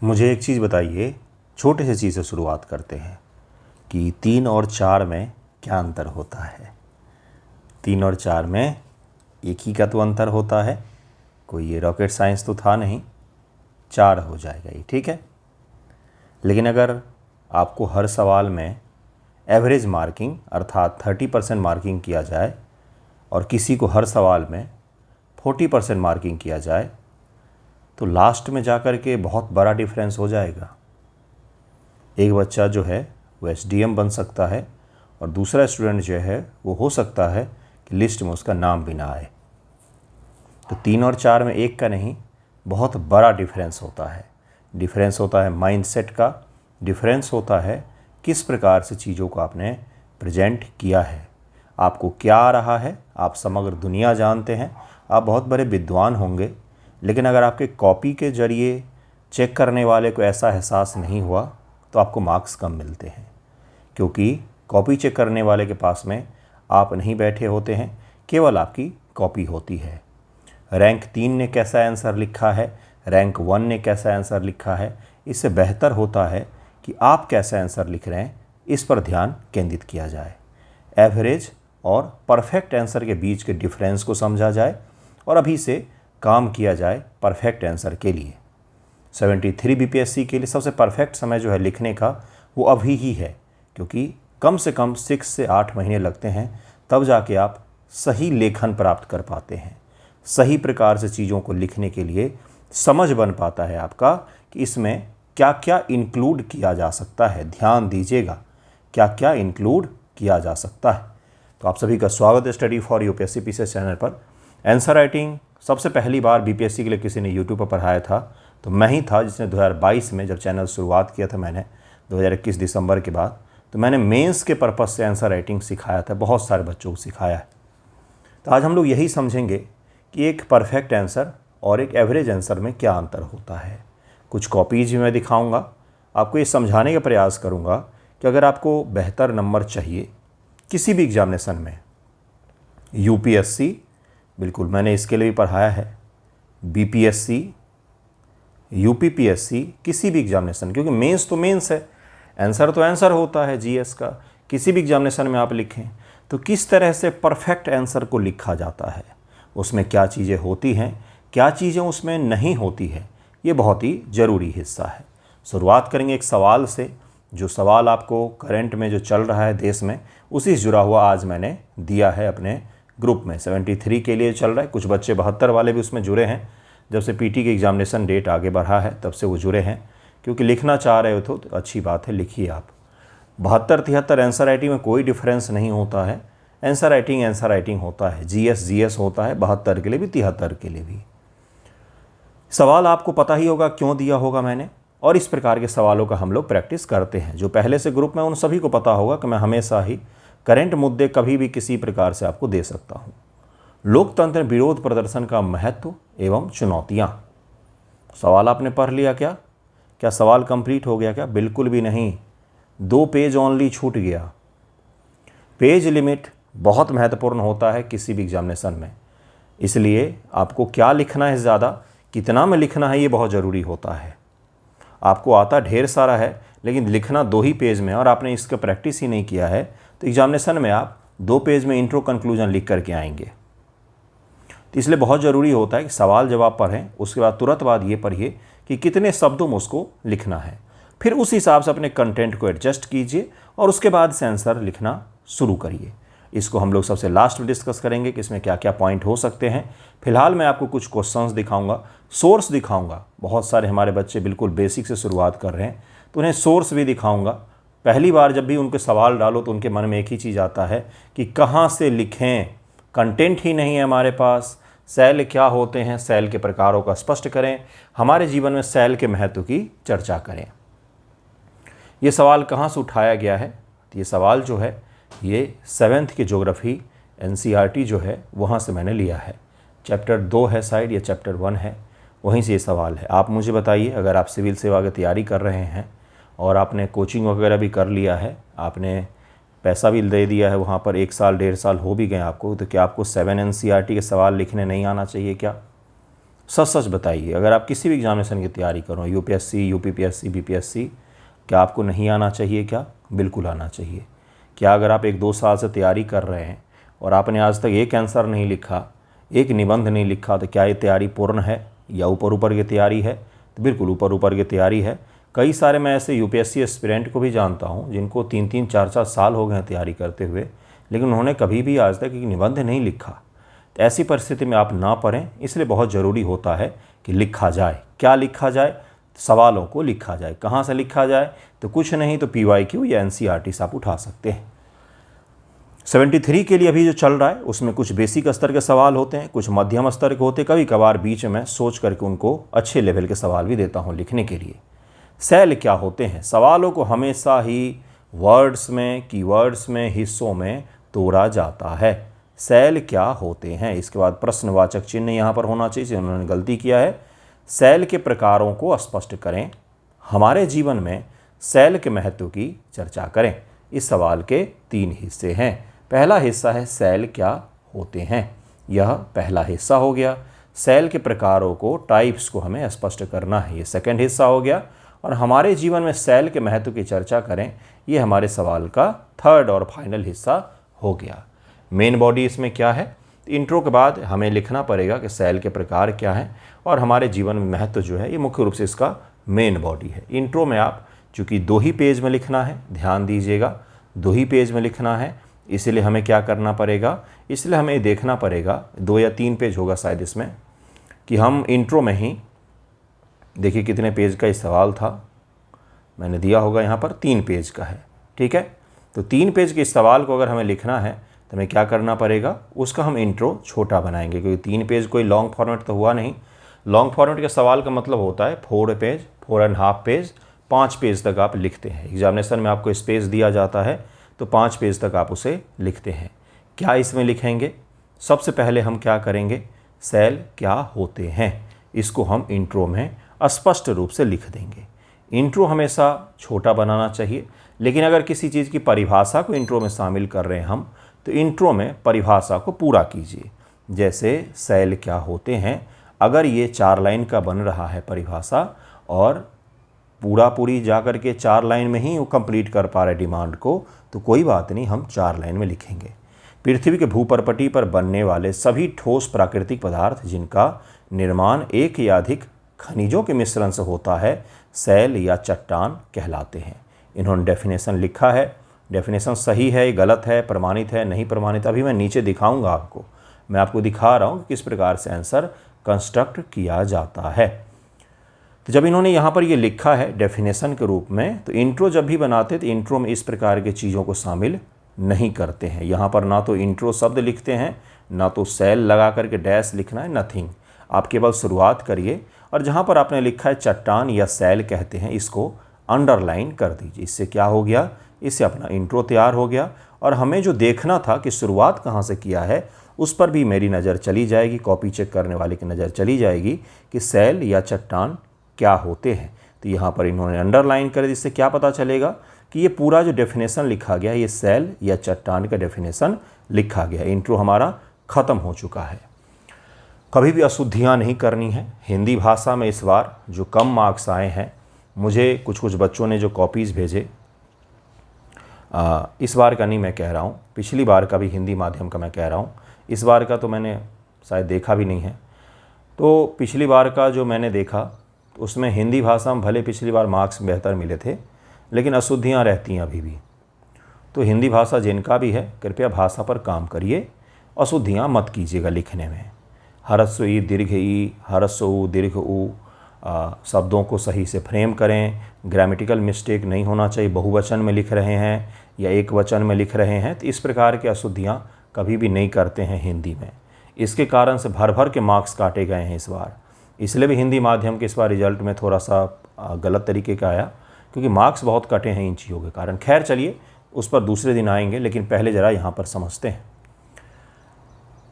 मुझे एक चीज़ बताइए, छोटे से चीज़ से शुरुआत करते हैं कि 3 और 4 में क्या अंतर होता है। 3 और 4 में एक ही का तो अंतर होता है, कोई ये रॉकेट साइंस तो था नहीं, 4 हो जाएगा ये, ठीक है। लेकिन अगर आपको हर सवाल में एवरेज मार्किंग अर्थात 30% मार्किंग किया जाए और किसी को हर सवाल में 40% मार्किंग किया जाए तो लास्ट में जाकर के बहुत बड़ा डिफरेंस हो जाएगा। एक बच्चा जो है वो एसडीएम बन सकता है और दूसरा स्टूडेंट जो है वो हो सकता है कि लिस्ट में उसका नाम भी ना आए। तो 3 और 4 में एक का नहीं, बहुत बड़ा डिफरेंस होता है। डिफरेंस होता है माइंडसेट का, डिफरेंस होता है किस प्रकार से चीज़ों को आपने प्रेजेंट किया है, आपको क्या आ रहा है। आप समग्र दुनिया जानते हैं, आप बहुत बड़े विद्वान होंगे, लेकिन अगर आपके कॉपी के ज़रिए चेक करने वाले को ऐसा एहसास नहीं हुआ तो आपको मार्क्स कम मिलते हैं, क्योंकि कॉपी चेक करने वाले के पास में आप नहीं बैठे होते हैं, केवल आपकी कॉपी होती है। रैंक 3 ने कैसा आंसर लिखा है, रैंक 1 ने कैसा आंसर लिखा है, इससे बेहतर होता है कि आप कैसा आंसर लिख रहे हैं इस पर ध्यान केंद्रित किया जाए। एवरेज और परफेक्ट आंसर के बीच के डिफरेंस को समझा जाए और अभी से काम किया जाए परफेक्ट आंसर के लिए। 73 बीपीएससी के लिए सबसे परफेक्ट समय जो है लिखने का वो अभी ही है, क्योंकि कम से कम 6 से 8 महीने लगते हैं, तब जाके आप सही लेखन प्राप्त कर पाते हैं। सही प्रकार से चीज़ों को लिखने के लिए समझ बन पाता है आपका कि इसमें क्या क्या इंक्लूड किया जा सकता है। ध्यान दीजिएगा, क्या क्या इंक्लूड किया जा सकता है। तो आप सभी का स्वागत है study for UPSC PCS channel पर। आंसर राइटिंग सबसे पहली बार बीपीएससी के लिए किसी ने यूट्यूब पर पढ़ाया था तो मैं ही था, जिसने 2022 में जब चैनल शुरुआत किया था मैंने 2021 दिसंबर के बाद, तो मैंने मेंस के पर्पज़ से आंसर राइटिंग सिखाया था, बहुत सारे बच्चों को सिखाया है। तो आज हम लोग यही समझेंगे कि एक परफेक्ट आंसर और एक एवरेज आंसर में क्या अंतर होता है। कुछ कॉपीज भी मैं दिखाऊंगा, आपको ये समझाने का प्रयास करूंगा कि अगर आपको बेहतर नंबर चाहिए किसी भी एग्जामिनेशन में, यूपीएससी बिल्कुल मैंने इसके लिए भी पढ़ाया है, बीपीएससी, यूपीपीएससी, किसी भी एग्जामिनेशन, क्योंकि मेंस तो मेंस है, आंसर तो आंसर होता है जीएस का। किसी भी एग्जामिनेशन में आप लिखें तो किस तरह से परफेक्ट आंसर को लिखा जाता है, उसमें क्या चीज़ें होती हैं, क्या चीज़ें उसमें नहीं होती है, ये बहुत ही ज़रूरी हिस्सा है। शुरुआत करेंगे एक सवाल से, जो सवाल आपको करंट में जो चल रहा है देश में उसी से जुड़ा हुआ आज मैंने दिया है अपने ग्रुप में। 73 के लिए चल रहा है, कुछ बच्चे 72 वाले भी उसमें जुड़े हैं। जब से पीटी की एग्जामिनेशन डेट आगे बढ़ा है तब से वो जुड़े हैं, क्योंकि लिखना चाह रहे हो तो अच्छी बात है, लिखिए आप। 72-73 आंसर राइटिंग में कोई डिफरेंस नहीं होता है। आंसर राइटिंग होता है, जीएस होता है, 72 के लिए भी 73 के लिए भी। सवाल आपको पता ही होगा क्यों दिया होगा मैंने, और इस प्रकार के सवालों का हम लोग प्रैक्टिस करते हैं। जो पहले से ग्रुप में उन सभी को पता होगा कि मैं हमेशा ही करंट मुद्दे कभी भी किसी प्रकार से आपको दे सकता हूँ। लोकतंत्र विरोध प्रदर्शन का महत्व एवं चुनौतियाँ, सवाल आपने पढ़ लिया क्या? क्या सवाल कंप्लीट हो गया क्या? बिल्कुल भी नहीं, 2 पेज ओनली छूट गया। पेज लिमिट बहुत महत्वपूर्ण होता है किसी भी एग्जामिनेशन में, इसलिए आपको क्या लिखना है, ज़्यादा कितना में लिखना है, ये बहुत ज़रूरी होता है। आपको आता ढेर सारा है लेकिन लिखना 2 ही पेज में और आपने इसका प्रैक्टिस ही नहीं किया है, तो एग्जामिनेशन में आप 2 पेज में इंट्रो कंक्लूजन लिख करके आएंगे। तो इसलिए बहुत ज़रूरी होता है कि सवाल जब आप पढ़ें उसके बाद तुरंत बाद ये पढ़िए कि कितने शब्दों में उसको लिखना है, फिर उस हिसाब से अपने कंटेंट को एडजस्ट कीजिए और उसके बाद से आंसर लिखना शुरू करिए। इसको हम लोग सबसे लास्ट में डिस्कस करेंगे कि इसमें क्या क्या पॉइंट हो सकते हैं। फिलहाल मैं आपको कुछ क्वेश्चंस दिखाऊंगा, सोर्स दिखाऊंगा। बहुत सारे हमारे बच्चे बिल्कुल बेसिक से शुरुआत कर रहे हैं तो उन्हें सोर्स भी दिखाऊंगा। पहली बार जब भी उनके सवाल डालो तो उनके मन में एक ही चीज़ आता है कि कहाँ से लिखें, कंटेंट ही नहीं है हमारे पास। सेल क्या होते हैं, सेल के प्रकारों का स्पष्ट करें, हमारे जीवन में सेल के महत्व की चर्चा करें। ये सवाल कहाँ से उठाया गया है? तो ये सवाल जो है ये 7th की ज्योग्राफी एनसीईआरटी जो है वहाँ से मैंने लिया है। चैप्टर 2 है शायद या चैप्टर 1 है, वहीं से ये सवाल है। आप मुझे बताइए, अगर आप सिविल सेवा की तैयारी कर रहे हैं और आपने कोचिंग वगैरह भी कर लिया है, आपने पैसा भी दे दिया है वहाँ पर, 1 साल 1.5 साल हो भी गए आपको, तो क्या आपको 7 एनसीईआरटी के सवाल लिखने नहीं आना चाहिए क्या? सच सच बताइए, अगर आप किसी भी एग्जामिनेशन की तैयारी करो, यूपीएससी, यूपीपीएससी, बीपीएससी, क्या आपको नहीं आना चाहिए? क्या बिल्कुल आना चाहिए। क्या अगर आप 1-2 साल से तैयारी कर रहे हैं और आपने आज तक एक आंसर नहीं लिखा, एक निबंध नहीं लिखा, तो क्या ये तैयारी पूर्ण है या ऊपर ऊपर की तैयारी है? तो बिल्कुल ऊपर ऊपर की तैयारी है। कई सारे मैं ऐसे यूपीएससी एस्पिरेंट को भी जानता हूँ जिनको 3-3, 4-4 साल हो गए हैं तैयारी करते हुए, लेकिन उन्होंने कभी भी आज तक एक निबंध नहीं लिखा। तो ऐसी परिस्थिति में आप ना पढ़ें, इसलिए बहुत ज़रूरी होता है कि लिखा जाए। क्या लिखा जाए? सवालों को लिखा जाए। कहाँ से लिखा जाए? तो कुछ नहीं तो PYQ या NCERT से आप उठा सकते हैं। 73 के लिए अभी जो चल रहा है उसमें कुछ बेसिक स्तर के सवाल होते हैं, कुछ मध्यम स्तर के होते हैं, कभी कभार बीच में सोच करके उनको अच्छे लेवल के सवाल भी देता हूँ लिखने के लिए। सेल क्या होते हैं? सवालों को हमेशा ही वर्ड्स में, कीवर्ड्स में, हिस्सों में तोड़ा जाता है। सेल क्या होते हैं? इसके बाद प्रश्नवाचक चिन्ह यहाँ पर होना चाहिए, उन्होंने गलती किया है। सेल के प्रकारों को स्पष्ट करें। हमारे जीवन में सेल के महत्व की चर्चा करें। इस सवाल के 3 हिस्से हैं। पहला हिस्सा है सेल क्या होते हैं, यह पहला हिस्सा हो गया। सेल के प्रकारों को, टाइप्स को हमें स्पष्ट करना है, ये सेकंड हिस्सा हो गया। और हमारे जीवन में सेल के महत्व की चर्चा करें, ये हमारे सवाल का थर्ड और फाइनल हिस्सा हो गया। मेन बॉडी इसमें क्या है? इंट्रो के बाद हमें लिखना पड़ेगा कि सेल के प्रकार क्या हैं और हमारे जीवन में महत्व जो है, ये मुख्य रूप से इसका मेन बॉडी है। इंट्रो में आप चूँकि 2 ही पेज में लिखना है, ध्यान दीजिएगा, 2 ही पेज में लिखना है, इसलिए हमें क्या करना पड़ेगा? इसलिए हमें देखना पड़ेगा, 2 या 3 पेज होगा शायद इसमें, कि हम इंट्रो में ही, देखिए कितने पेज का इस सवाल था, मैंने दिया होगा यहाँ पर 3 पेज का है, ठीक है। तो 3 पेज के इस सवाल को अगर हमें लिखना है तो हमें क्या करना पड़ेगा? उसका हम इंट्रो छोटा बनाएंगे, क्योंकि 3 पेज कोई लॉन्ग फॉर्मेट तो हुआ नहीं। लॉन्ग फॉर्मेट के सवाल का मतलब होता है 4 पेज, 4.5 पेज, 5 पेज तक आप लिखते हैं। एग्जामिनेशन में आपको स्पेस दिया जाता है तो 5 पेज तक आप उसे लिखते हैं। क्या इसमें लिखेंगे? सबसे पहले हम क्या करेंगे? सेल क्या होते हैं, इसको हम इंट्रो में स्पष्ट रूप से लिख देंगे। इंट्रो हमेशा छोटा बनाना चाहिए, लेकिन अगर किसी चीज़ की परिभाषा को इंट्रो में शामिल कर रहे हैं हम, तो इंट्रो में परिभाषा को पूरा कीजिए। जैसे सेल क्या होते हैं, अगर ये 4 लाइन का बन रहा है परिभाषा और पूरी जा कर के 4 लाइन में ही वो कंप्लीट कर पा रहे डिमांड को, तो कोई बात नहीं, हम 4 लाइन में लिखेंगे। पृथ्वी के भूपरपटी पर बनने वाले सभी ठोस प्राकृतिक पदार्थ जिनका निर्माण एक या अधिक खनिजों के मिश्रण से होता है, सेल या चट्टान कहलाते हैं। इन्होंने डेफिनेशन लिखा है। डेफिनेशन सही है, गलत है, प्रमाणित है, नहीं प्रमाणित, अभी मैं नीचे दिखाऊंगा आपको। मैं आपको दिखा रहा हूँ किस प्रकार से आंसर कंस्ट्रक्ट किया जाता है। तो जब इन्होंने यहाँ पर ये लिखा है डेफिनेशन के रूप में, तो इंट्रो जब भी बनाते तो इंट्रो में इस प्रकार की चीज़ों को शामिल नहीं करते हैं। यहाँ पर ना तो इंट्रो शब्द लिखते हैं, ना तो सेल लगा करके डैश लिखना है, नथिंग। आप केवल शुरुआत करिए और जहाँ पर आपने लिखा है चट्टान या सेल कहते हैं, इसको अंडरलाइन कर दीजिए। इससे क्या हो गया? इससे अपना इंट्रो तैयार हो गया। और हमें जो देखना था कि शुरुआत कहाँ से किया है, उस पर भी मेरी नज़र चली जाएगी, कॉपी चेक करने वाले की नज़र चली जाएगी कि सेल या चट्टान क्या होते हैं। तो यहाँ पर इन्होंने अंडरलाइन कर, जिससे क्या पता चलेगा कि ये पूरा जो डेफिनेशन लिखा गया, ये सेल या चट्टान का डेफिनेशन लिखा गया। इंट्रो हमारा ख़त्म हो चुका है। कभी भी अशुद्धियाँ नहीं करनी है। हिंदी भाषा में इस बार जो कम मार्क्स आए हैं, मुझे कुछ बच्चों ने जो कॉपीज़ भेजे, इस बार का नहीं मैं कह रहा हूँ, पिछली बार का भी हिंदी माध्यम का मैं कह रहा हूँ, इस बार का तो मैंने शायद देखा भी नहीं है। तो पिछली बार का जो मैंने देखा, उसमें हिंदी भाषा में भले पिछली बार मार्क्स बेहतर मिले थे, लेकिन अशुद्धियाँ रहती हैं अभी भी। तो हिंदी भाषा जिनका भी है, कृपया भाषा पर काम करिए, अशुद्धियाँ मत कीजिएगा लिखने में। ह्रस्व ई, दीर्घ ई, ह्रस्व उ, दीर्घ उ, शब्दों को सही से फ्रेम करें। ग्रामेटिकल मिस्टेक नहीं होना चाहिए, बहुवचन में लिख रहे हैं या एक वचन में लिख रहे हैं, तो इस प्रकार की अशुद्धियाँ कभी भी नहीं करते हैं हिंदी में। इसके कारण से भर भर के मार्क्स काटे गए हैं इस बार। इसलिए भी हिंदी माध्यम के इस बार रिजल्ट में थोड़ा सा गलत तरीके का आया, क्योंकि मार्क्स बहुत कटे हैं इन चीज़ों के कारण। खैर चलिए, उस पर दूसरे दिन आएंगे, लेकिन पहले ज़रा यहाँ पर समझते हैं।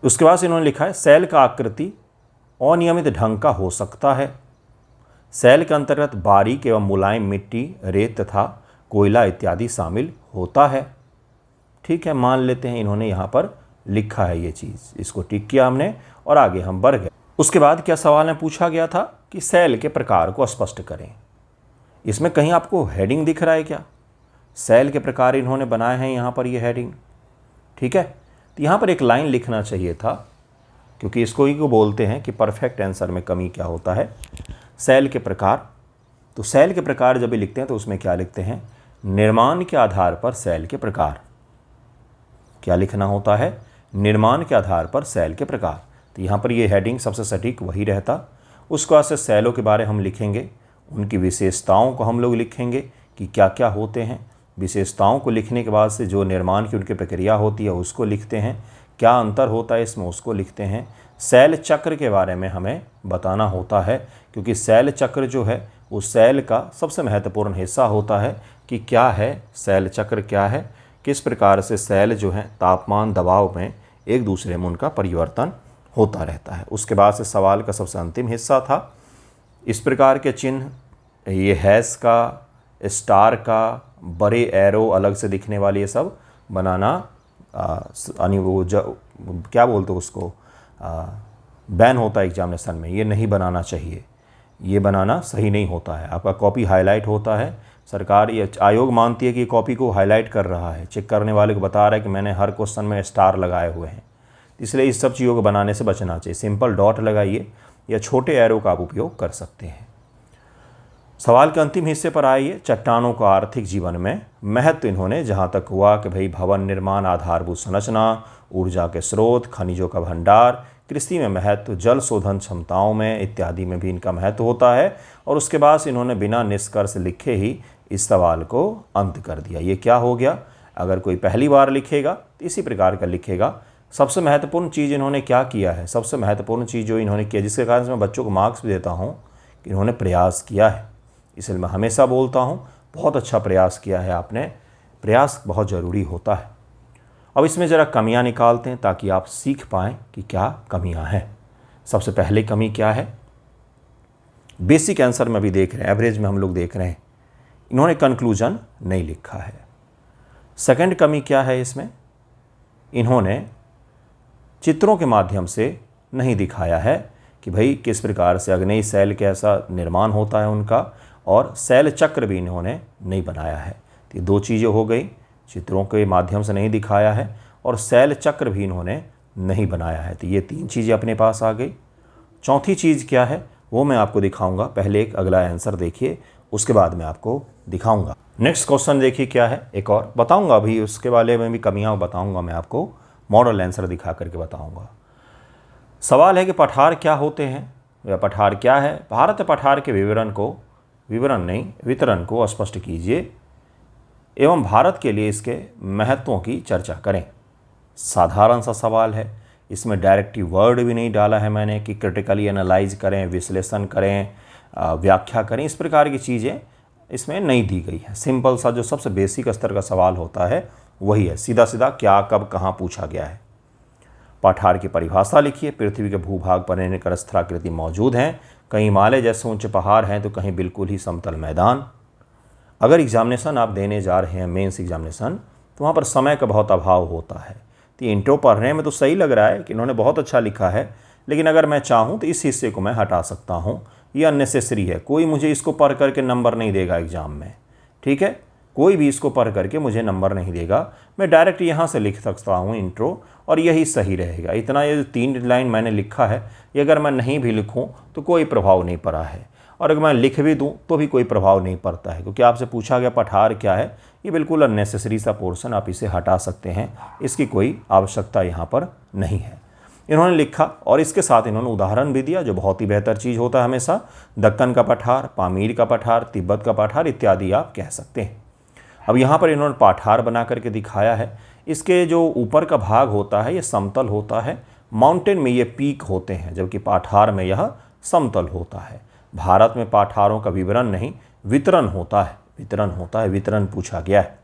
उसके बाद इन्होंने लिखा है सेल का आकृति अनियमित ढंग का हो सकता है। सेल के अंतर्गत बारीक एवं मुलायम मिट्टी, रेत तथा कोयला इत्यादि शामिल होता है। ठीक है, मान लेते हैं इन्होंने यहाँ पर लिखा है ये चीज़, इसको टिक किया हमने और आगे हम बढ़ गए। उसके बाद क्या सवाल में पूछा गया था कि सेल के प्रकार को स्पष्ट करें। इसमें कहीं आपको हेडिंग दिख रहा है क्या? सेल के प्रकार इन्होंने बनाए हैं यहाँ पर, ये हेडिंग, ठीक है। तो यहाँ पर एक लाइन लिखना चाहिए था, क्योंकि इसको ही को बोलते हैं कि परफेक्ट आंसर में कमी क्या होता है, सेल के प्रकार। तो सेल के प्रकार जब भी लिखते हैं तो उसमें क्या लिखते हैं, निर्माण के आधार पर सेल के प्रकार। क्या लिखना होता है, निर्माण के आधार पर सेल के प्रकार। तो यहाँ पर ये हेडिंग सबसे सटीक वही रहता। उसके बाद से सेलों के बारे हम लिखेंगे, उनकी विशेषताओं को हम लोग लिखेंगे कि क्या क्या होते हैं। विशेषताओं को लिखने के बाद से जो निर्माण की उनकी प्रक्रिया होती है उसको लिखते हैं, क्या अंतर होता है इसमें उसको लिखते हैं। सेल चक्र के बारे में हमें बताना होता है, क्योंकि सेल चक्र जो है वो सेल का सबसे महत्वपूर्ण हिस्सा होता है कि क्या है सेल चक्र, क्या है, किस प्रकार से सेल जो है तापमान दबाव में एक दूसरे में उनका परिवर्तन होता रहता है। उसके बाद से सवाल का सबसे अंतिम हिस्सा था इस प्रकार के चिन्ह, ये हैश का, स्टार का, बड़े एरो अलग से दिखने वाले, ये सब बनाना यानी वो क्या बोलते हैं उसको, बैन होता है एग्जामिनेशन में, ये नहीं बनाना चाहिए, ये बनाना सही नहीं होता है। आपका कॉपी हाईलाइट होता है, सरकार ये आयोग मानती है कि कॉपी को हाईलाइट कर रहा है, चेक करने वाले को बता रहा है कि मैंने हर क्वेश्चन में स्टार लगाए हुए हैं, इसलिए इस सब चीज़ों को बनाने से बचना चाहिए। सिंपल डॉट लगाइए या छोटे एरो का आप उपयोग कर सकते हैं। सवाल के अंतिम हिस्से पर आइए, चट्टानों का आर्थिक जीवन में महत्व इन्होंने जहाँ तक हुआ कि भाई भवन निर्माण, आधारभूत संरचना, ऊर्जा के स्रोत, खनिजों का भंडार, कृषि में महत्व, जल शोधन क्षमताओं में इत्यादि में भी इनका महत्व होता है। और उसके बाद इन्होंने बिना निष्कर्ष लिखे ही इस सवाल को अंत कर दिया। ये क्या हो गया, अगर कोई पहली बार लिखेगा तो इसी प्रकार का लिखेगा। सबसे महत्वपूर्ण चीज़ इन्होंने क्या किया है, सबसे महत्वपूर्ण चीज़ जो इन्होंने किया, जिसके कारण से मैं बच्चों को मार्क्स भी देता हूँ कि इन्होंने प्रयास किया है। इसलिए मैं हमेशा बोलता हूँ बहुत अच्छा प्रयास किया है आपने, प्रयास बहुत ज़रूरी होता है। अब इसमें ज़रा कमियां निकालते हैं ताकि आप सीख पाएँ कि क्या कमियां हैं। सबसे पहले कमी क्या है, बेसिक आंसर में भी देख रहे हैं, एवरेज में हम लोग देख रहे हैं, इन्होंने कंक्लूजन नहीं लिखा है। सेकंड कमी क्या है, इसमें इन्होंने चित्रों के माध्यम से नहीं दिखाया है कि भाई किस प्रकार से अग्नेय सेल कैसा निर्माण होता है उनका, और सेल चक्र भी इन्होंने नहीं बनाया है। तो ये दो चीज़ें हो गई, चित्रों के माध्यम से नहीं दिखाया है और सेल चक्र भी इन्होंने नहीं बनाया है। तो ये तीन चीज़ें अपने पास आ गई। चौथी चीज़ क्या है वो मैं आपको दिखाऊंगा, पहले एक अगला आंसर देखिए, उसके बाद मैं आपको दिखाऊंगा। नेक्स्ट क्वेश्चन देखिए क्या है, एक और बताऊंगा अभी, उसके बारे में भी कमियां बताऊंगा मैं आपको, मॉडल आंसर दिखा करके बताऊंगा। सवाल है कि पठार क्या होते हैं या पठार क्या है। भारत पठार के वितरण को स्पष्ट कीजिए एवं भारत के लिए इसके महत्वों की चर्चा करें। साधारण सा सवाल है, इसमें डायरेक्टिव वर्ड भी नहीं डाला है मैंने कि क्रिटिकली एनालाइज करें, विश्लेषण करें, व्याख्या करें, इस प्रकार की चीज़ें इसमें नहीं दी गई है। सिंपल सा जो सबसे बेसिक स्तर का सवाल होता है वही है, सीधा सीधा क्या कब कहाँ पूछा गया है। पठार की परिभाषा लिखिए। पृथ्वी के भूभाग पर अनेक स्थलाकृति मौजूद हैं, कहीं हिमालय जैसे ऊंचे पहाड़ हैं तो कहीं बिल्कुल ही समतल मैदान। अगर एग्जामिनेशन आप देने जा रहे हैं, मेंस एग्जामिनेशन, तो वहाँ पर समय का बहुत अभाव होता है। तो इंट्रो पढ़ने में तो सही लग रहा है कि इन्होंने बहुत अच्छा लिखा है, लेकिन अगर मैं चाहूँ तो इस हिस्से को मैं हटा सकता हूँ, ये अननेसेसरी है। कोई मुझे इसको पढ़ करके नंबर नहीं देगा एग्ज़ाम में, ठीक है, कोई भी इसको पढ़ करके मुझे नंबर नहीं देगा। मैं डायरेक्ट यहाँ से लिख सकता हूँ इंट्रो, और यही सही रहेगा। इतना ये 3 लाइन मैंने लिखा है, ये अगर मैं नहीं भी लिखूँ तो कोई प्रभाव नहीं पड़ा है, और अगर मैं लिख भी दूँ तो भी कोई प्रभाव नहीं पड़ता है, क्योंकि आपसे पूछा गया पठार क्या है, ये बिल्कुल अननेसेसरी सा पोर्शन, आप इसे हटा सकते हैं, इसकी कोई आवश्यकता यहाँ पर नहीं है। इन्होंने लिखा और इसके साथ इन्होंने उदाहरण भी दिया, जो बहुत ही बेहतर चीज़ होता है हमेशा। दक्कन का पठार, पामीर का पठार, तिब्बत का पठार इत्यादि आप कह सकते हैं। अब यहाँ पर इन्होंने पठार बना करके दिखाया है। इसके जो ऊपर का भाग होता है ये समतल होता है, माउंटेन में ये पीक होते हैं, जबकि पठार में यह समतल होता है। भारत में पठारों का विवरण नहीं, वितरण होता है, वितरण पूछा गया है।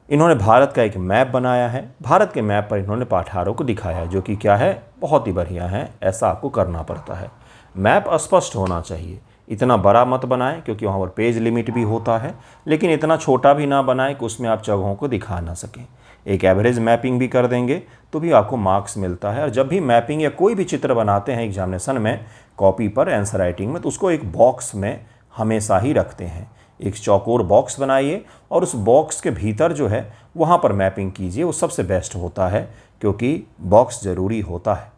इन्होंने भारत का एक मैप बनाया है, भारत के मैप पर इन्होंने पठारों को दिखाया है, जो कि क्या है, बहुत ही बढ़िया है। ऐसा आपको करना पड़ता है, मैप स्पष्ट होना चाहिए। इतना बड़ा मत बनाएं क्योंकि वहाँ पर पेज लिमिट भी होता है, लेकिन इतना छोटा भी ना बनाएं कि उसमें आप जगहों को दिखा ना सकें। एक एवरेज मैपिंग भी कर देंगे तो भी आपको मार्क्स मिलता है। और जब भी मैपिंग या कोई भी चित्र बनाते हैं एग्जामिनेशन में कॉपी पर आंसर राइटिंग में, तो उसको एक बॉक्स में हमेशा ही रखते हैं। एक चौकोर बॉक्स बनाइए और उस बॉक्स के भीतर जो है वहाँ पर मैपिंग कीजिए, वो सबसे बेस्ट होता है क्योंकि बॉक्स ज़रूरी होता है।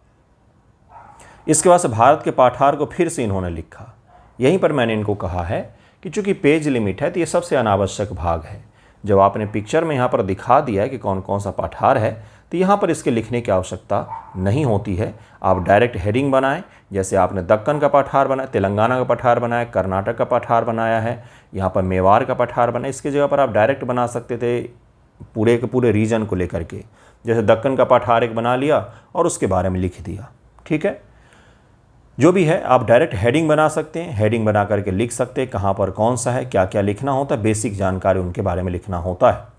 इसके बाद से भारत के पाठार को फिर से इन्होंने लिखा। यहीं पर मैंने इनको कहा है कि चूंकि पेज लिमिट है तो ये सबसे अनावश्यक भाग है। जब आपने पिक्चर में यहाँ पर दिखा दिया है कि कौन कौन सा पाठार है तो यहाँ पर इसके लिखने की आवश्यकता नहीं होती है। आप डायरेक्ट हेडिंग बनाएं, जैसे आपने दक्कन का पाठार बनाया, तेलंगाना का पाठार बनाया, कर्नाटक का पाठार बनाया है, यहाँ पर मेवाड़ का पाठार बनाया। इसकी जगह पर आप डायरेक्ट बना सकते थे पूरे के पूरे रीजन को लेकर के, जैसे दक्कन का पाठार एक बना लिया और उसके बारे में लिख दिया। ठीक है, जो भी है आप डायरेक्ट हेडिंग बना सकते हैं, हेडिंग बना करके लिख सकते हैं कहाँ पर कौन सा है, क्या क्या लिखना होता है, बेसिक जानकारी उनके बारे में लिखना होता है।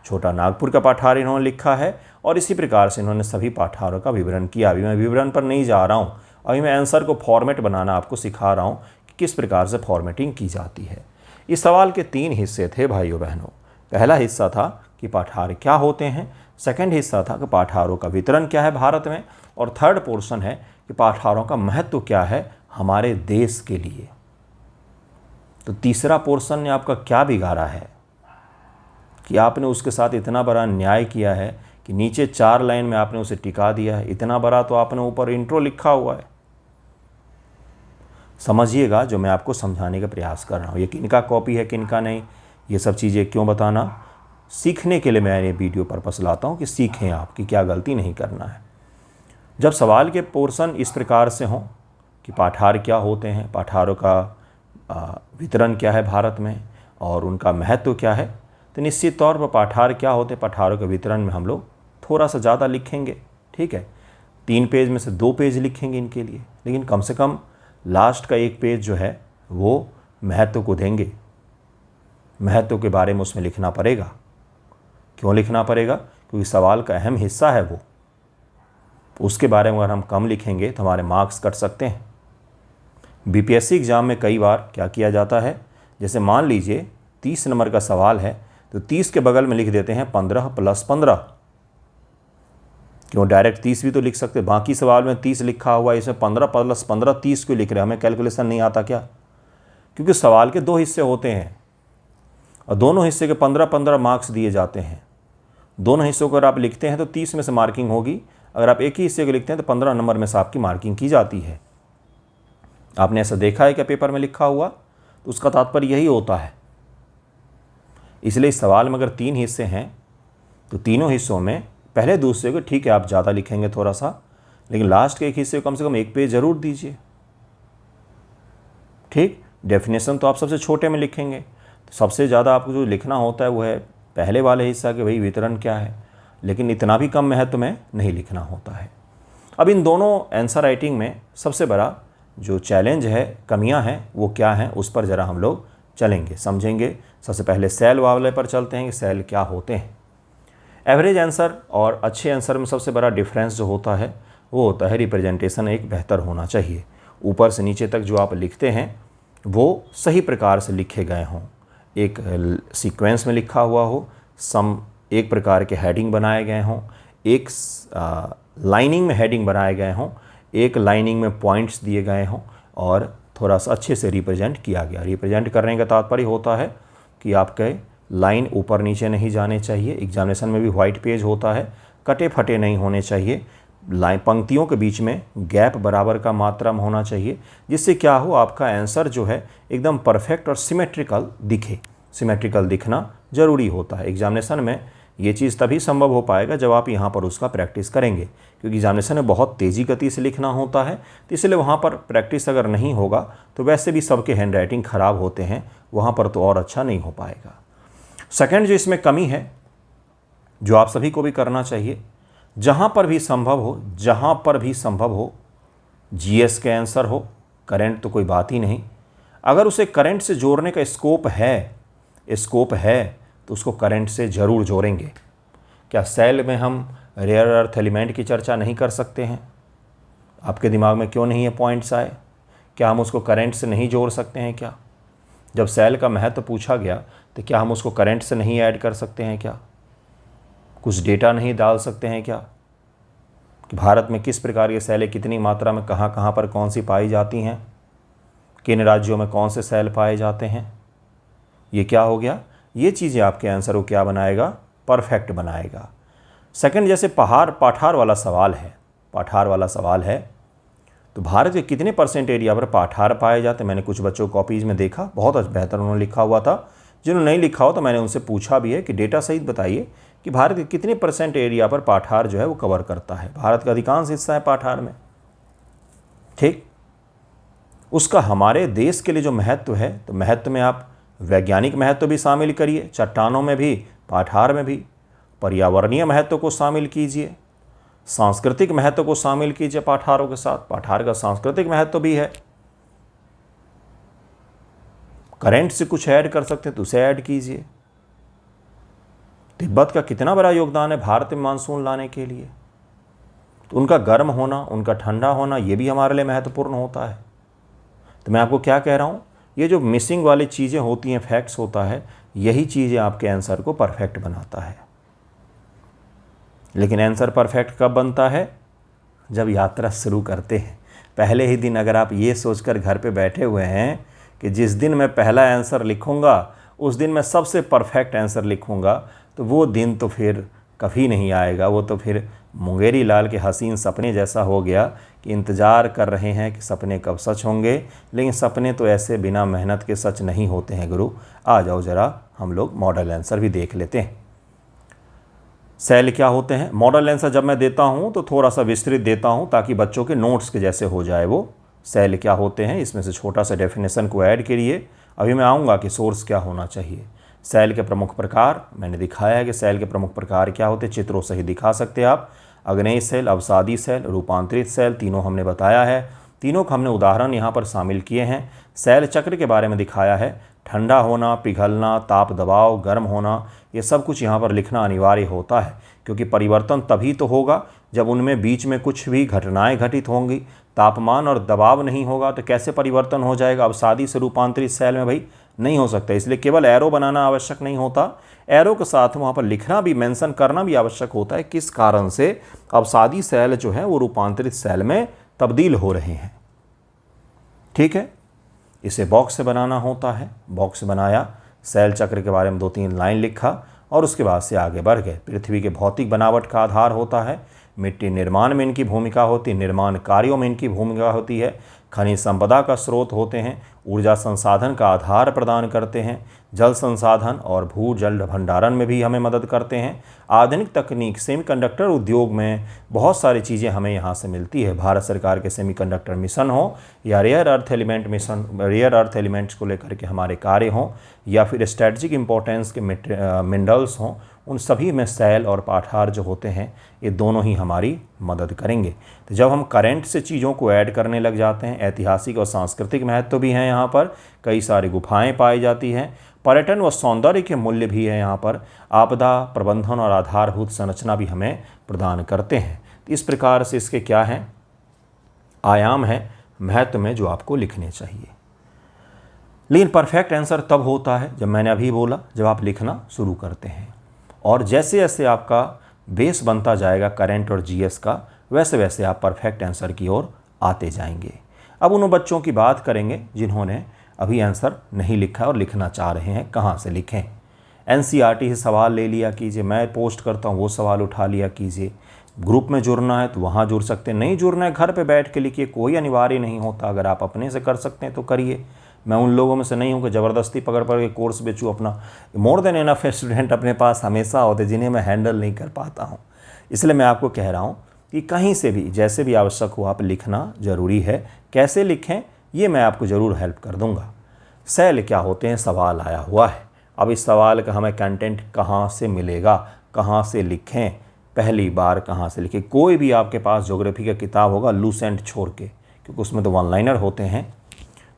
छोटा नागपुर का पाठार इन्होंने लिखा है और इसी प्रकार से इन्होंने सभी पाठारों का विवरण किया। अभी मैं विवरण पर नहीं जा रहा हूँ, अभी मैं आंसर को फॉर्मेट बनाना आपको सिखा रहा हूँ कि किस प्रकार से फॉर्मेटिंग की जाती है। इस सवाल के 3 हिस्से थे भाइयों बहनों। पहला हिस्सा था कि पाठार क्या होते हैं, सेकंड हिस्सा था कि पाठारों का वितरण क्या है भारत में, और थर्ड पोर्शन है कि पाठारों का महत्व क्या है हमारे देश के लिए। तो तीसरा पोर्शन ने आपका क्या बिगाड़ा है कि आपने उसके साथ इतना बड़ा अन्याय किया है कि नीचे 4 लाइन में आपने उसे टिका दिया है। इतना बड़ा तो आपने ऊपर इंट्रो लिखा हुआ है। समझिएगा जो मैं आपको समझाने का प्रयास कर रहा हूँ, ये किनका कॉपी है किनका नहीं, ये सब चीज़ें क्यों बताना, सीखने के लिए मैं ये वीडियो पर्पस लाता हूँ कि सीखें आप कि क्या गलती नहीं करना है। जब सवाल के पोर्शन इस प्रकार से हों कि पाठार क्या होते हैं, पाठारों का वितरण क्या है भारत में और उनका महत्व क्या है, तो निश्चित तौर पर पाठार क्या होते हैं, पाठारों के वितरण में हम लोग थोड़ा सा ज़्यादा लिखेंगे। ठीक है, 3 पेज में से 2 पेज लिखेंगे इनके लिए, लेकिन कम से कम लास्ट का 1 पेज जो है वो महत्व को देंगे। महत्व के बारे में उसमें लिखना पड़ेगा। क्यों लिखना पड़ेगा? क्योंकि सवाल का अहम हिस्सा है वो। उसके बारे में अगर हम कम लिखेंगे तो हमारे मार्क्स कट सकते हैं। बीपीएससी एग्ज़ाम में कई बार क्या किया जाता है, जैसे मान लीजिए 30 नंबर का सवाल है तो 30 के बगल में लिख देते हैं 15 + 15। क्यों, डायरेक्ट 30 भी तो लिख सकते, बाकी सवाल में 30 लिखा हुआ है, इसमें 15 + 15 30 क्यों लिख रहे हैं? हमें कैलकुलेशन नहीं आता क्या? क्योंकि सवाल के 2 हिस्से होते हैं और दोनों हिस्से के 15-15 मार्क्स दिए जाते हैं। दोनों हिस्सों को अगर आप लिखते हैं तो 30 में से मार्किंग होगी, अगर आप एक ही हिस्से को लिखते हैं तो 15 नंबर में से आपकी मार्किंग की जाती है। आपने ऐसा देखा है क्या पेपर में लिखा हुआ? तो उसका तात्पर्य यही होता है। इसलिए इस सवाल में अगर 3 हिस्से हैं तो तीनों हिस्सों में पहले दूसरे को ठीक है आप ज़्यादा लिखेंगे थोड़ा सा, लेकिन लास्ट के एक हिस्से को कम से कम 1 पेज ज़रूर दीजिए। ठीक, डेफिनेशन तो आप सबसे छोटे में लिखेंगे, तो सबसे ज़्यादा आपको जो लिखना होता है वो है पहले वाले हिस्सा के भाई वितरण क्या है, लेकिन इतना भी कम महत्व में नहीं लिखना होता है। अब इन दोनों आंसर राइटिंग में सबसे बड़ा जो चैलेंज है, कमियां हैं, वो क्या हैं उस पर ज़रा हम लोग चलेंगे, समझेंगे। सबसे पहले सेल वाले पर चलते हैं कि सेल क्या होते हैं। एवरेज आंसर और अच्छे आंसर में सबसे बड़ा डिफरेंस जो होता है वो होता है रिप्रेजेंटेशन एक बेहतर होना चाहिए। ऊपर से नीचे तक जो आप लिखते हैं वो सही प्रकार से लिखे गए हों, एक सीक्वेंस में लिखा हुआ हो, एक प्रकार के हेडिंग बनाए गए हों, एक लाइनिंग में हेडिंग बनाए गए हों, एक लाइनिंग में पॉइंट्स दिए गए हों और थोड़ा सा अच्छे से रिप्रेजेंट किया गया। रिप्रेजेंट करने का तात्पर्य होता है कि आपके लाइन ऊपर नीचे नहीं जाने चाहिए। एग्जामिनेशन में भी वाइट पेज होता है, कटे फटे नहीं होने चाहिए। लाइन पंक्तियों के बीच में गैप बराबर का मात्रा में होना चाहिए, जिससे क्या हो आपका आंसर जो है एकदम परफेक्ट और सिमेट्रिकल दिखे। सिमेट्रिकल दिखना ज़रूरी होता है। एग्जामिनेशन में ये चीज़ तभी संभव हो पाएगा जब आप यहाँ पर उसका प्रैक्टिस करेंगे, क्योंकि एग्जामिनेशन में बहुत तेज़ी गति से लिखना होता है, तो इसलिए वहाँ पर प्रैक्टिस अगर नहीं होगा तो वैसे भी सबके हैंड राइटिंग ख़राब होते हैं, वहाँ पर तो और अच्छा नहीं हो पाएगा। सेकंड जो इसमें कमी है, जो आप सभी को भी करना चाहिए, जहाँ पर भी संभव हो जीएस के आंसर हो, करंट तो कोई बात ही नहीं, अगर उसे करंट से जोड़ने का स्कोप है तो उसको करंट से ज़रूर जोड़ेंगे। क्या सेल में हम रेयर अर्थ एलिमेंट की चर्चा नहीं कर सकते हैं? आपके दिमाग में क्यों नहीं है पॉइंट्स आए? क्या हम उसको करंट से नहीं जोड़ सकते हैं क्या? जब सेल का महत्व पूछा गया तो क्या हम उसको करंट से नहीं ऐड कर सकते हैं क्या? कुछ डेटा नहीं डाल सकते हैं क्या कि भारत में किस प्रकार की सेलें कितनी मात्रा में कहाँ कहाँ पर कौन सी पाई जाती हैं, किन राज्यों में कौन से सेल पाए जाते हैं? ये क्या हो गया? ये चीज़ें आपके आंसर को क्या बनाएगा? परफेक्ट बनाएगा। सेकंड, जैसे पाठार वाला सवाल है, पाठार वाला सवाल है तो भारत के कितने % एरिया पर पाठार पाए जाते हैं? मैंने कुछ बच्चों कॉपीज़ में देखा, बहुत बेहतर उन्होंने लिखा हुआ था। जिन्होंने नहीं लिखा हो तो मैंने उनसे पूछा भी है कि डेटा सहित बताइए कि भारत के कितने % एरिया पर पाठार जो है वो कवर करता है। भारत का अधिकांश हिस्सा है पाठार में, ठीक। उसका हमारे देश के लिए जो महत्व है, तो महत्व में आप वैज्ञानिक महत्व भी शामिल करिए, चट्टानों में भी, पाठार में भी, पर्यावरणीय महत्व को शामिल कीजिए, सांस्कृतिक महत्व को शामिल कीजिए पाठारों के साथ। पाठार का सांस्कृतिक महत्व भी है। करंट से कुछ ऐड कर सकते हैं तो उसे ऐड कीजिए। तिब्बत का कितना बड़ा योगदान है भारत में मानसून लाने के लिए, तो उनका गर्म होना, उनका ठंडा होना, ये भी हमारे लिए महत्वपूर्ण होता है। तो मैं आपको क्या कह रहा हूँ, ये जो मिसिंग वाली चीज़ें होती हैं, फैक्ट्स होता है, यही चीज़ें आपके आंसर को परफेक्ट बनाता है। लेकिन आंसर परफेक्ट कब बनता है? जब यात्रा शुरू करते हैं। पहले ही दिन अगर आप ये सोचकर घर पे बैठे हुए हैं कि जिस दिन मैं पहला आंसर लिखूंगा उस दिन मैं सबसे परफेक्ट आंसर लिखूंगा, तो वो दिन तो फिर कभी नहीं आएगा। वो तो फिर मुंगेरी लाल के हसीन सपने जैसा हो गया कि इंतज़ार कर रहे हैं कि सपने कब सच होंगे, लेकिन सपने तो ऐसे बिना मेहनत के सच नहीं होते हैं गुरु। आ जाओ ज़रा हम लोग मॉडल आंसर भी देख लेते हैं। सेल क्या होते हैं? मॉडल आंसर जब मैं देता हूं तो थोड़ा सा विस्तृत देता हूं ताकि बच्चों के नोट्स के जैसे हो जाए वो। सेल क्या होते हैं, इसमें से छोटा सा डेफिनेशन को ऐड करिए। अभी मैं आऊँगा कि सोर्स क्या होना चाहिए। सेल के प्रमुख प्रकार मैंने दिखाया है कि सेल के प्रमुख प्रकार क्या होते हैं, चित्रों से ही दिखा सकते हैं आप। अग्नेय सेल, अवसादी सेल, रूपांतरित सेल, तीनों हमने बताया है। तीनों का हमने उदाहरण यहाँ पर शामिल किए हैं। सेल चक्र के बारे में दिखाया है। ठंडा होना, पिघलना, ताप दबाव, गर्म होना, ये सब कुछ यहाँ पर लिखना अनिवार्य होता है, क्योंकि परिवर्तन तभी तो होगा जब उनमें बीच में कुछ भी घटनाएं घटित होंगी। तापमान और दबाव नहीं होगा तो कैसे परिवर्तन हो जाएगा? अवसादी से रूपांतरित सेल में भाई नहीं हो सकता। इसलिए केवल एरो बनाना आवश्यक नहीं होता, एरो के साथ वहाँ पर लिखना भी, मेंशन करना भी आवश्यक होता है किस कारण से अवसादी सेल जो है वो रूपांतरित सेल में तब्दील हो रहे हैं। ठीक है, इसे बॉक्स से बनाना होता है। बॉक्स बनाया, सेल चक्र के बारे में 2-3 लाइन लिखा और उसके बाद से आगे बढ़ गए। पृथ्वी के भौतिक बनावट का आधार होता है, मिट्टी निर्माण में इनकी भूमिका होती है, निर्माण कार्यों में इनकी भूमिका होती है, खनिज संपदा का स्रोत होते हैं, ऊर्जा संसाधन का आधार प्रदान करते हैं, जल संसाधन और भू जल भंडारण में भी हमें मदद करते हैं। आधुनिक तकनीक सेमीकंडक्टर उद्योग में बहुत सारी चीज़ें हमें यहाँ से मिलती है। भारत सरकार के सेमीकंडक्टर मिशन हो या rare earth element mission, rare earth elements को लेकर के हमारे कार्य हों, या फिर स्ट्रेटजिक इंपॉर्टेंस के मिनरल्स हों, उन सभी में सेल और पाठार जो होते हैं ये दोनों ही हमारी मदद करेंगे। तो जब हम करंट से चीज़ों को ऐड करने लग जाते हैं, ऐतिहासिक और सांस्कृतिक महत्व भी हैं यहाँ पर, कई सारी गुफाएं पाई जाती हैं, पर्यटन व सौंदर्य के मूल्य भी है यहाँ पर, आपदा प्रबंधन और आधारभूत संरचना भी हमें प्रदान करते हैं। तो इस प्रकार से इसके क्या हैं, आयाम हैं महत्व में जो आपको लिखने चाहिए। लेकिन परफेक्ट आंसर तब होता है जब मैंने अभी बोला, जब आप लिखना शुरू करते हैं। और जैसे जैसे आपका बेस बनता जाएगा करंट और जीएस का, वैसे वैसे आप परफेक्ट आंसर की ओर आते जाएंगे। अब उन बच्चों की बात करेंगे जिन्होंने अभी आंसर नहीं लिखा और लिखना चाह रहे हैं, कहाँ से लिखें। एनसीईआरटी से सवाल ले लिया कीजिए, मैं पोस्ट करता हूँ वो सवाल उठा लिया कीजिए। ग्रुप में जुड़ना है तो वहाँ जुड़ सकते हैं, नहीं जुड़ना है घर पे बैठ के लिखिए, कोई अनिवार्य नहीं होता। अगर आप अपने से कर सकते हैं तो करिए। मैं उन लोगों में से नहीं हूँ कि ज़बरदस्ती पकड़ के कोर्स बेचूँ अपना। मोर देन एनफ स्टूडेंट अपने पास हमेशा होते जिन्हें मैं हैंडल नहीं कर पाता हूँ। इसलिए मैं आपको कह रहा हूँ कि कहीं से भी जैसे भी आवश्यक हो आप लिखना ज़रूरी है। कैसे लिखें ये मैं आपको ज़रूर हेल्प कर दूँगा। सेल क्या होते हैं, सवाल आया हुआ है। अब इस सवाल का हमें कंटेंट कहाँ से मिलेगा, कहाँ से लिखें, पहली बार कहाँ से लिखें। कोई भी आपके पास ज्योग्राफी का किताब होगा लूसेंट छोड़ के, क्योंकि उसमें तो वन लाइनर होते हैं।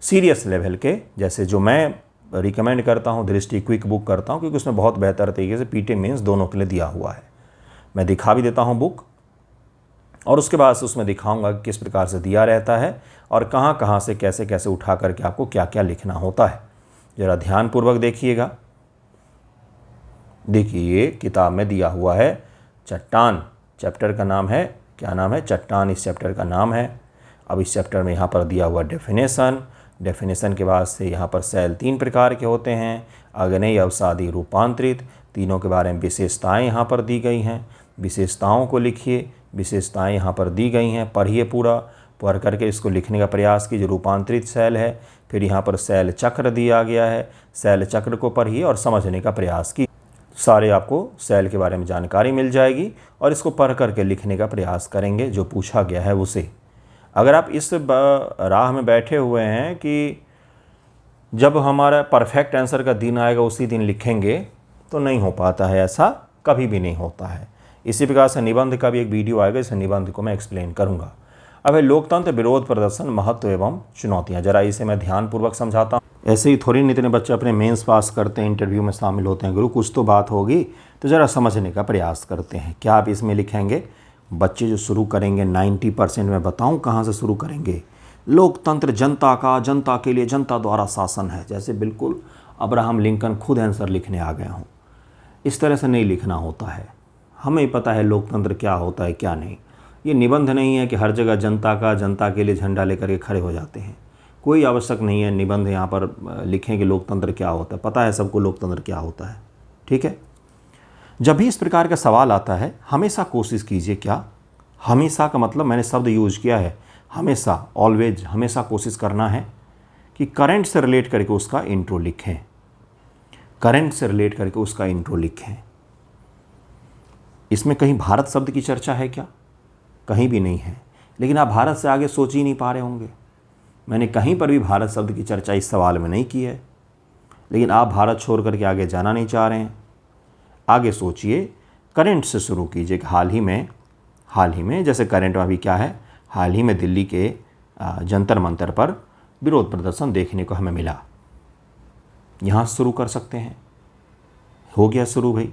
सीरियस लेवल के जैसे जो मैं रिकमेंड करता हूँ, दृष्टि क्विक बुक करता हूँ, क्योंकि उसमें बहुत बेहतर तरीके से पीटी मेंस दोनों के लिए दिया हुआ है। मैं दिखा भी देता हूँ बुक, और उसके बाद उसमें दिखाऊंगा कि किस प्रकार से दिया रहता है और कहाँ कहाँ से कैसे कैसे उठा करके आपको क्या क्या लिखना होता है। ज़रा ध्यानपूर्वक देखिएगा। देखिए किताब में दिया हुआ है चट्टान। चैप्टर का नाम है, क्या नाम है? चट्टान इस चैप्टर का नाम है। अब इस चैप्टर में यहाँ पर दिया हुआ डेफिनेशन के बाद से यहाँ पर सेल 3 प्रकार के होते हैं, आग्नेय, अवसादी, रूपांतरित। तीनों के बारे में विशेषताएं यहाँ पर दी गई हैं। विशेषताओं को लिखिए, विशेषताएं यहाँ पर दी गई हैं, पढ़िए पूरा, पढ़ करके इसको लिखने का प्रयास कीजिए। रूपांतरित सेल है, फिर यहाँ पर सेल चक्र दिया गया है, सेल चक्र को पढ़िए और समझने का प्रयास कीजिए। सारे आपको सेल के बारे में जानकारी मिल जाएगी और इसको पढ़ करके लिखने का प्रयास करेंगे जो पूछा गया है उसे। अगर आप इस राह में बैठे हुए हैं कि जब हमारा परफेक्ट आंसर का दिन आएगा उसी दिन लिखेंगे, तो नहीं हो पाता है, ऐसा कभी भी नहीं होता है। इसी प्रकार से निबंध का भी एक वीडियो आएगा, इस निबंध को मैं एक्सप्लेन करूंगा। अब है लोकतंत्र, विरोध प्रदर्शन, महत्व एवं चुनौतियां। जरा इसे मैं ध्यानपूर्वक समझाता हूँ। ऐसे ही थोड़ी नहीं इतने बच्चे अपने मेंस पास करते हैं, इंटरव्यू में शामिल होते हैं। गुरु कुछ तो बात होगी, तो ज़रा समझने का प्रयास करते हैं। क्या आप इसमें लिखेंगे? बच्चे जो शुरू करेंगे 90% मैं बताऊं कहाँ से शुरू करेंगे। लोकतंत्र जनता का, जनता के लिए, जनता द्वारा शासन है। जैसे बिल्कुल अब्राहम लिंकन खुद आंसर लिखने आ गया हूँ। इस तरह से नहीं लिखना होता है। हमें पता है लोकतंत्र क्या होता है क्या नहीं। ये निबंध नहीं है कि हर जगह जनता का, जनता के लिए झंडा लेकर के खड़े हो जाते हैं। कोई आवश्यक नहीं है निबंध यहाँ पर लिखें कि लोकतंत्र क्या होता है। पता है सबको लोकतंत्र क्या होता है, ठीक है। जब भी इस प्रकार का सवाल आता है, हमेशा कोशिश कीजिए, क्या हमेशा का मतलब मैंने शब्द यूज किया है, हमेशा, ऑलवेज, हमेशा कोशिश करना है कि करंट से रिलेट करके उसका इंट्रो लिखें। करंट से रिलेट करके उसका इंट्रो लिखें। इसमें कहीं भारत शब्द की चर्चा है क्या? कहीं भी नहीं है। लेकिन आप भारत से आगे सोच ही नहीं पा रहे होंगे। मैंने कहीं पर भी भारत शब्द की चर्चा इस सवाल में नहीं की है, लेकिन आप भारत छोड़ करके आगे जाना नहीं चाह रहे हैं। आगे सोचिए, करंट से शुरू कीजिए। हाल ही में जैसे करंट में अभी क्या है, हाल ही में दिल्ली के जंतर मंतर पर विरोध प्रदर्शन देखने को हमें मिला। यहाँ शुरू कर सकते हैं। हो गया शुरू भाई।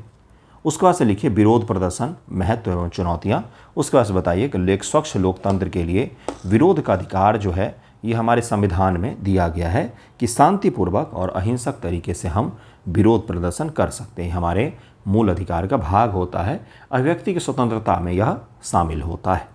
उसके बाद से लिखिए विरोध प्रदर्शन, महत्व एवं चुनौतियाँ। उसके बाद से बताइए कि एक स्वच्छ लोकतंत्र के लिए विरोध का अधिकार जो है ये हमारे संविधान में दिया गया है कि शांतिपूर्वक और अहिंसक तरीके से हम विरोध प्रदर्शन कर सकते हैं। हमारे मूल अधिकार का भाग होता है। अभिव्यक्ति की स्वतंत्रता में यह शामिल होता है।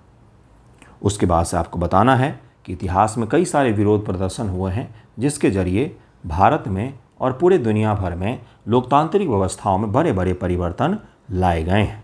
उसके बाद से आपको बताना है कि इतिहास में कई सारे विरोध प्रदर्शन हुए हैं जिसके जरिए भारत में और पूरे दुनिया भर में लोकतांत्रिक व्यवस्थाओं में बड़े बड़े परिवर्तन लाए गए हैं।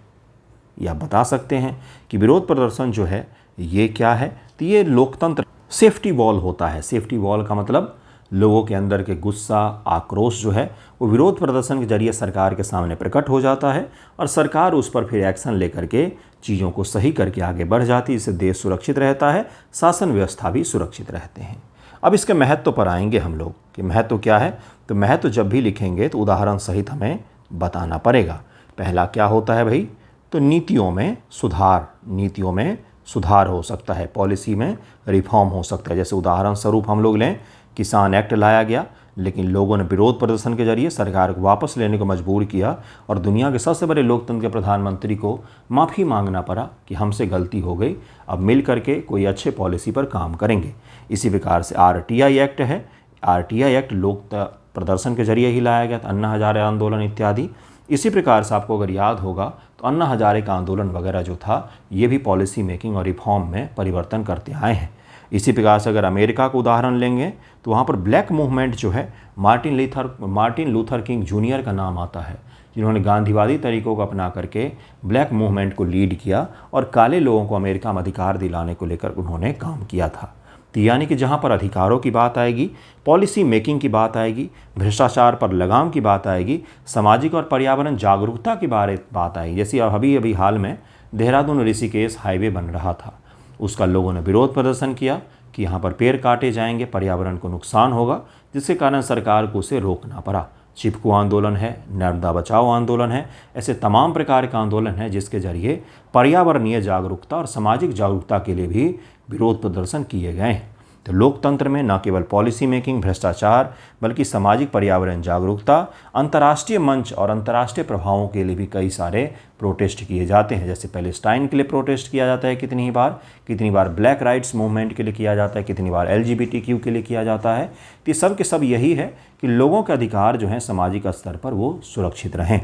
ये आप बता सकते हैं कि विरोध प्रदर्शन जो है ये क्या है, तो ये लोकतंत्र सेफ्टी वॉल होता है। सेफ्टी वॉल का मतलब लोगों के अंदर के गुस्सा, आक्रोश जो है वो विरोध प्रदर्शन के जरिए सरकार के सामने प्रकट हो जाता है और सरकार उस पर फिर एक्शन लेकर के चीज़ों को सही करके आगे बढ़ जाती है। इससे देश सुरक्षित रहता है, शासन व्यवस्था भी सुरक्षित रहते हैं। अब इसके महत्व पर आएंगे हम लोग कि महत्व क्या है। तो महत्व जब भी लिखेंगे तो उदाहरण सहित हमें बताना पड़ेगा। पहला क्या होता है भाई, तो नीतियों में सुधार। नीतियों में सुधार हो सकता है, पॉलिसी में रिफॉर्म हो सकता है। जैसे उदाहरण स्वरूप हम लोग लें, किसान एक्ट लाया गया, लेकिन लोगों ने विरोध प्रदर्शन के जरिए सरकार को वापस लेने को मजबूर किया और दुनिया के सबसे बड़े लोकतंत्र के प्रधानमंत्री को माफ़ी मांगना पड़ा कि हमसे गलती हो गई, अब मिल करके कोई अच्छे पॉलिसी पर काम करेंगे। इसी प्रकार से आरटीआई एक्ट है। आरटीआई एक्ट लोक प्रदर्शन के जरिए ही लाया गया था, अन्ना हजारे आंदोलन इत्यादि। इसी प्रकार से आपको अगर याद होगा तो अन्ना हजारे का आंदोलन वगैरह जो था ये भी पॉलिसी मेकिंग और रिफॉर्म में परिवर्तन करते आए हैं। इसी प्रकार से अगर अमेरिका का उदाहरण लेंगे तो वहाँ पर ब्लैक मूवमेंट जो है मार्टिन लूथर किंग जूनियर का नाम आता है, जिन्होंने गांधीवादी तरीकों को अपना करके ब्लैक मूवमेंट को लीड किया और काले लोगों को अमेरिका में अधिकार दिलाने को लेकर उन्होंने काम किया था। तो यानी कि जहाँ पर अधिकारों की बात आएगी, पॉलिसी मेकिंग की बात आएगी, भ्रष्टाचार पर लगाम की बात आएगी, सामाजिक और पर्यावरण जागरूकता की बात आएगी। जैसे अभी हाल में देहरादून ऋषिकेश हाईवे बन रहा था, उसका लोगों ने विरोध प्रदर्शन किया कि यहाँ पर पेड़ काटे जाएंगे, पर्यावरण को नुकसान होगा, जिसके कारण सरकार को उसे रोकना पड़ा। चिपकू आंदोलन है, नर्मदा बचाओ आंदोलन है, ऐसे तमाम प्रकार का आंदोलन है जिसके जरिए पर्यावरणीय जागरूकता और सामाजिक जागरूकता के लिए भी विरोध प्रदर्शन किए गए हैं। तो लोकतंत्र में न केवल पॉलिसी मेकिंग, भ्रष्टाचार, बल्कि सामाजिक पर्यावरण जागरूकता, अंतर्राष्ट्रीय मंच और अंतर्राष्ट्रीय प्रभावों के लिए भी कई सारे प्रोटेस्ट किए जाते हैं। जैसे पैलेस्टाइन के लिए प्रोटेस्ट किया जाता है कितनी बार ब्लैक राइट्स मूवमेंट के लिए किया जाता है, कितनी बार LGBTQ के लिए किया जाता है। तो सब के सब यही है कि लोगों के अधिकार जो हैं सामाजिक स्तर पर वो सुरक्षित रहें।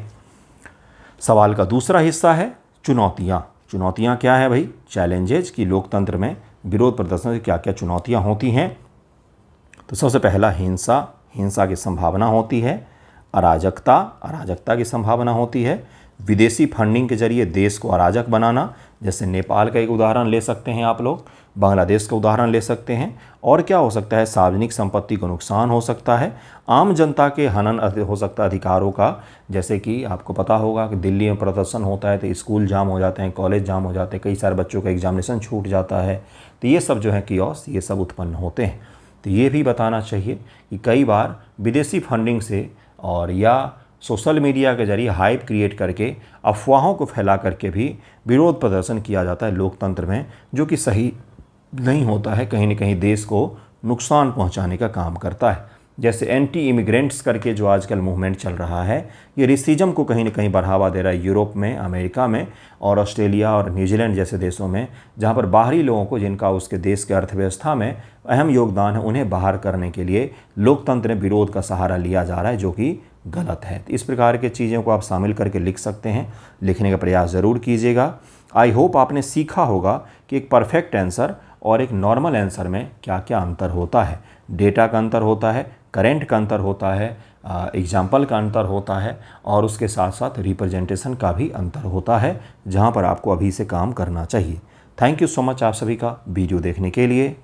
सवाल का दूसरा हिस्सा है चुनौतियाँ क्या है भाई? चैलेंजेज कि लोकतंत्र में विरोध प्रदर्शन से क्या क्या चुनौतियाँ होती हैं। तो सबसे पहला हिंसा की संभावना होती है। अराजकता की संभावना होती है। विदेशी फंडिंग के जरिए देश को अराजक बनाना, जैसे नेपाल का एक उदाहरण ले सकते हैं आप लोग, बांग्लादेश का उदाहरण ले सकते हैं। और क्या हो सकता है? सार्वजनिक संपत्ति को नुकसान हो सकता है। आम जनता के हनन हो सकता है अधिकारों का, जैसे कि आपको पता होगा कि दिल्ली में प्रदर्शन होता है तो स्कूल जाम हो जाते हैं, कॉलेज जाम हो जाते हैं, कई सारे बच्चों का एग्जामिनेशन छूट जाता है। तो ये सब जो है कियोस, ये सब उत्पन्न होते हैं। तो ये भी बताना चाहिए कि कई बार विदेशी फंडिंग से और या सोशल मीडिया के जरिए हाइप क्रिएट करके अफवाहों को फैला करके भी विरोध प्रदर्शन किया जाता है लोकतंत्र में, जो कि सही नहीं होता है, कहीं न कहीं देश को नुकसान पहुंचाने का काम करता है। जैसे एंटी इमिग्रेंट्स करके जो आजकल मूवमेंट चल रहा है, ये रेसिज्म को कहीं न कहीं बढ़ावा दे रहा है यूरोप में, अमेरिका में और ऑस्ट्रेलिया और न्यूजीलैंड जैसे देशों में, जहाँ पर बाहरी लोगों को, जिनका उसके देश के अर्थव्यवस्था में अहम योगदान है, उन्हें बाहर करने के लिए लोकतंत्र में विरोध का सहारा लिया जा रहा है, जो कि गलत है। इस प्रकार के चीज़ों को आप शामिल करके लिख सकते हैं, लिखने का प्रयास ज़रूर कीजिएगा। आई होप आपने सीखा होगा कि एक परफेक्ट आंसर और एक नॉर्मल आंसर में क्या क्या अंतर होता है। डेटा का अंतर होता है, करेंट का अंतर होता है, एग्जाम्पल का अंतर होता है और उसके साथ साथ रिप्रेजेंटेशन का भी अंतर होता है, जहाँ पर आपको अभी से काम करना चाहिए। थैंक यू सो मच आप सभी का वीडियो देखने के लिए।